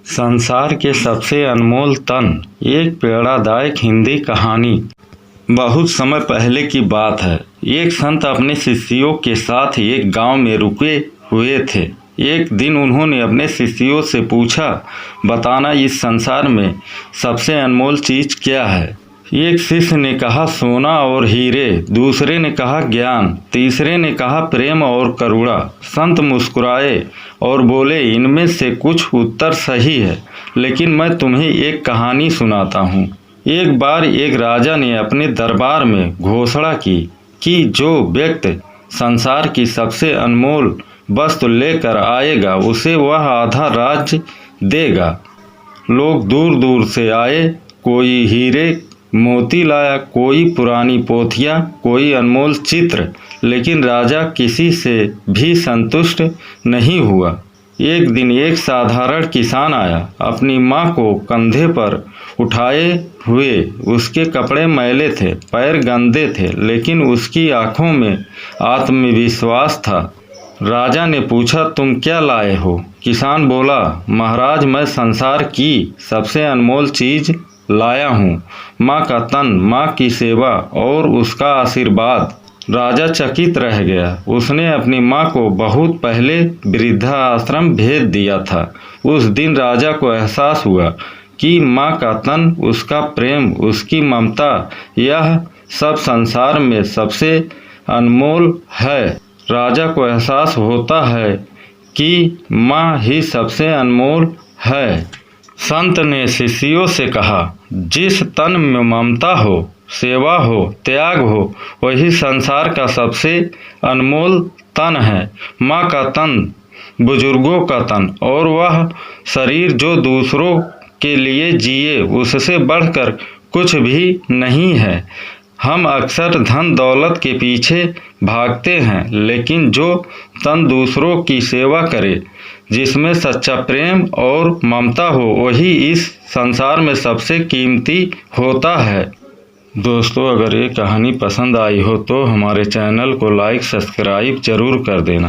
संसार के सबसे अनमोल तन। एक प्रेरणादायक हिंदी कहानी। बहुत समय पहले की बात है। एक संत अपने शिष्यों के साथ एक गांव में रुके हुए थे। एक दिन उन्होंने अपने शिष्यों से पूछा, बताना इस संसार में सबसे अनमोल चीज क्या है। एक शिष्य ने कहा सोना और हीरे, दूसरे ने कहा ज्ञान, तीसरे ने कहा प्रेम और करुणा। संत मुस्कुराए और बोले, इनमें से कुछ उत्तर सही है, लेकिन मैं तुम्हें एक कहानी सुनाता हूँ। एक बार एक राजा ने अपने दरबार में घोषणा की कि जो व्यक्ति संसार की सबसे अनमोल वस्तु लेकर आएगा उसे वह आधा राज्य देगा। लोग दूर दूर से आए, कोई हीरे मोती लाया, कोई पुरानी पोथियाँ, कोई अनमोल चित्र, लेकिन राजा किसी से भी संतुष्ट नहीं हुआ। एक दिन एक साधारण किसान आया, अपनी माँ को कंधे पर उठाए हुए। उसके कपड़े मैले थे, पैर गंदे थे, लेकिन उसकी आंखों में आत्मविश्वास था। राजा ने पूछा, तुम क्या लाए हो? किसान बोला, महाराज मैं संसार की सबसे अनमोल चीज लाया हूँ, माँ का तन, माँ की सेवा और उसका आशीर्वाद। राजा चकित रह गया। उसने अपनी माँ को बहुत पहले वृद्धाश्रम भेज दिया था। उस दिन राजा को एहसास हुआ कि माँ का तन, उसका प्रेम, उसकी ममता, यह सब संसार में सबसे अनमोल है। राजा को एहसास होता है कि माँ ही सबसे अनमोल है। संत ने शिष्यों से कहा, जिस तन में ममता हो, सेवा हो, त्याग हो, वही संसार का सबसे अनमोल तन है। माँ का तन, बुजुर्गों का तन, और वह शरीर जो दूसरों के लिए जिए, उससे बढ़कर कुछ भी नहीं है। हम अक्सर धन दौलत के पीछे भागते हैं, लेकिन जो तन दूसरों की सेवा करे, जिसमें सच्चा प्रेम और ममता हो, वही इस संसार में सबसे कीमती होता है। दोस्तों, अगर ये कहानी पसंद आई हो तो हमारे चैनल को लाइक सब्सक्राइब जरूर कर देना।